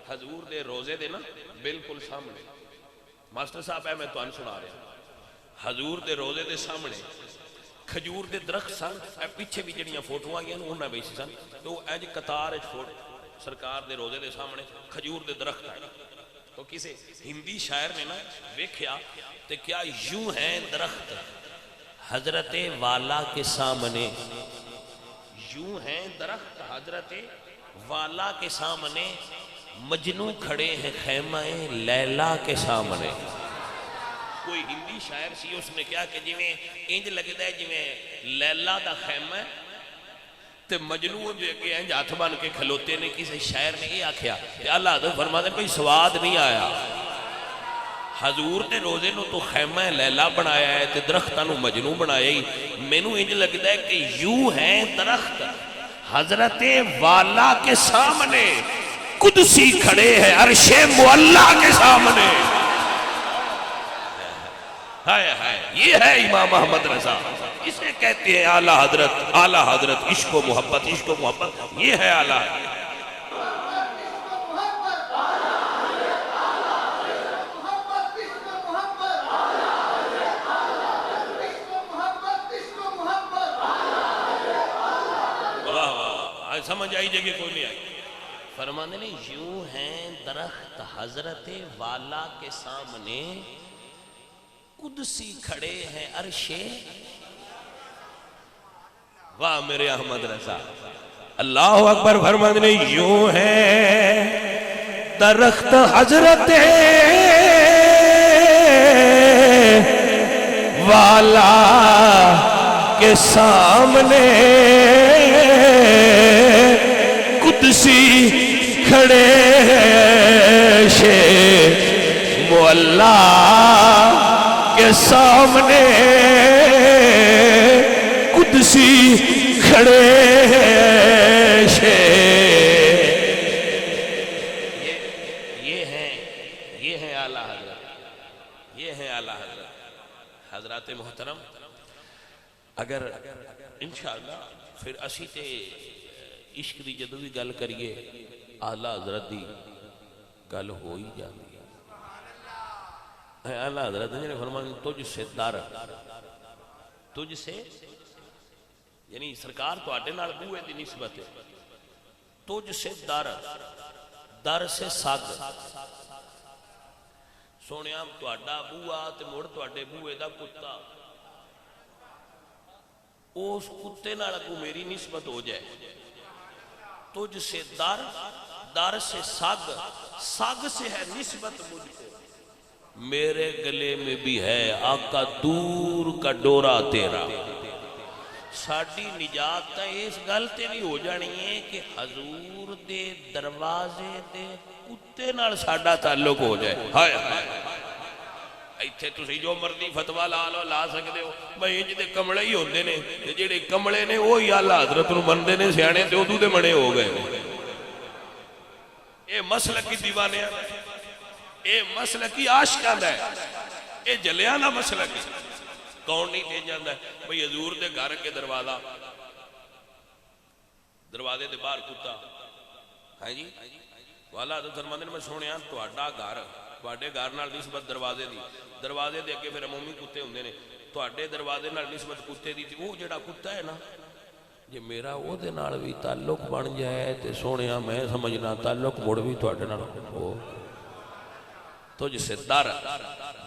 حضور دے روزے دے نا بالکل سامنے ماسٹر صاحب ہے میں تو سنا رہا حضور دے روزے دے سامنے کھجور دے درخت سن پیچھے بھی جڑیاں فوٹو آئی ہیں انہاں بیچ سن تو اج قطار سرکار دے روزے دے سامنے کھجور دے درخت آئے تو کسی ہندی شاعر نے نا ویکھیا تے کیا یوں ہیں درخت حضرت والا کے سامنے یوں ہیں درخت حضرت والا کے سامنے مجنو کھڑے ہیں خیمہ لیلا کے سامنے کوئی ہندی شاعر سی اس نے کیا کہ جی میں انج لگتا ہے جی میں لیلا دا خیمہ تے مجنو جو کہ انج ہاتھ بن کے کھلوتے نے کسی شاعر نے یہ آکھیا کہ اللہ حضرت فرماتے ہیں کوئی سواد نہیں آیا حضور نے روزے نو تو خیمہ لیلا بنایا ہے تے درختہ نو مجنو بنایا ہی میں نو انج لگتا ہے کہ یوں ہیں درخت حضرت والا کے سامنے قدسی کھڑے ہیں عرش معلا کے سامنے یہ ہے امام احمد رضا اسے کہتے ہیں اعلیٰ حضرت عشق و محبت یہ ہے اعلیٰ سمجھ آئی جگہ کوئی نہیں آئی فرمانے نے یوں ہیں درخت حضرت والا کے سامنے قدسی کھڑے ہیں عرش واہ میرے احمد رضا اللہ اکبر فرمانے نے یوں ہیں درخت حضرت والا کے سامنے قدسی کھڑے شے مولا کے سامنے قدسی کھڑے شے یہ ہیں اعلیٰ حضرت یہ ہیں اعلیٰ حضرت حضرات محترم اگر انشاءاللہ پھر اسی تے عشق دی جدو بھی گل کریے اعلیٰ حضرت دی گل ہو ہی جاتی ہے اعلیٰ حضرت نے فرمایا تجھ سے در تجھ سے یعنی سرکار تو آٹے نال بوئے دی نسبت ہے تجھ سے در سے سگ سونے ہم تو آٹا بوہ تے موڑ تو آٹے بوئے دا کتا اس کتے نال کو میری نسبت ہو جائے تجھ سے در سے سگ سے ہے نسبت مجھ کو میرے گلے میں بھی ہے آقا دور کا ڈورا تیرا ساڑی نجات اس گلتے بھی ہو جانی ہے کہ حضور دے دروازے دے کتے نال ساڑا تعلق ہو جائے ہائے ایتھے تسی جو مردی فتوہ لا سکتے ہو بھئی جدے کمڑے ہی ہوندے نے جڑے کمڑے نے وہی اعلیٰ حضرت نو مندے نے سیانے تے ادو دے منے ہو گئے اے مسلکی دیوانے اے مسلکی عاشقاں دا ہے اے جلیانا مسلکی کون نہیں دے جاندہ ہے بھئی حضور دے گھر کے دروازے دے باہر کتا ہاں جی والا حضرت فرماندے نے میں سونے ہاں تو اڈا گھر تواڈے گھر نال نسبت دروازے دے اگے پھر عمومی کتے ہوندے نے تواڈے دروازے نال نسبت کتے دی تے وہ جڑا کتا ہے نا جے میرا او دے نال بھی تعلق بن جائے تے سونیا میں سمجھنا تعلق مڑ بھی تواڈے نال ہو تجھ سے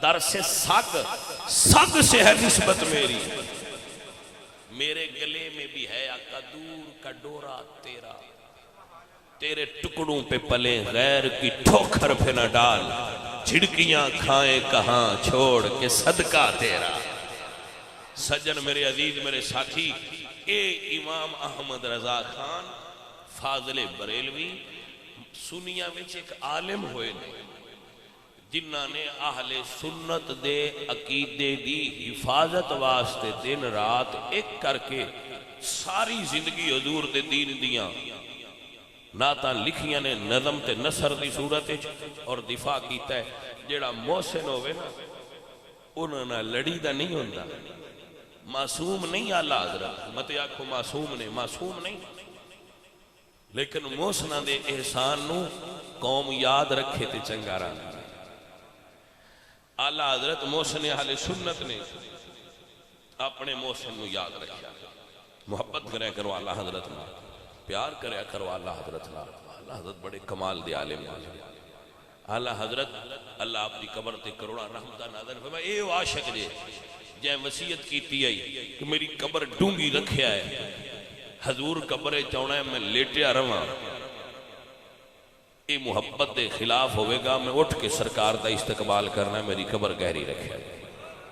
در سے سگ سے ہے نسبت میری میرے گلے میں بھی ہے آقا دور کا ڈورا تیرا تیرے ٹکڑوں پہ پلے غیر کی ٹھوکر پہ نہ ڈال جھڑکیاں کھائیں کہاں چھوڑ کے صدقہ تیرا سجن میرے عزیز میرے ساتھی اے امام احمد رضا خان فاضل بریلوی سنیا میں ایک عالم ہوئے نے جنہ نے اہل سنت دے عقیدے دی حفاظت واسطے دن رات ایک کر کے ساری زندگی حضور دے دین دیاں ناتاں لکھیاں نے نظم تے نصر دی صورت اور دفاع کیتا ہے جیڑا محسن ہوئے نا انہوں نے لڑی دا نہیں ہوندہ معصوم نہیں اعلیٰ حضرت مت آکھو معصوم نہیں لیکن محسنہ دے احسان نو قوم یاد رکھے تے چنگا رہا۔ آلہ حضرت محسن اہل سنت نے اپنے محسن نو یاد رکھا، محبت کریا کرو آلہ حضرت نال، پیار کریا کرو آلہ حضرت نال۔ آلہ حضرت بڑے کمال دے عالم ہیں۔ آلہ حضرت اللہ اپنی قبر تے کروڑا رحمتہ نازل فرمائے، اے عاشق دے جائیں وصیت کیتی آئی کہ میری قبر ڈونگی رکھیا ہے، حضور قبرے چاہنا ہے میں لیٹیا رہاں، یہ محبت دے خلاف ہوئے گا، میں اٹھ کے سرکار دا استقبال کرنا ہے، میری قبر گہری رکھیا ہے۔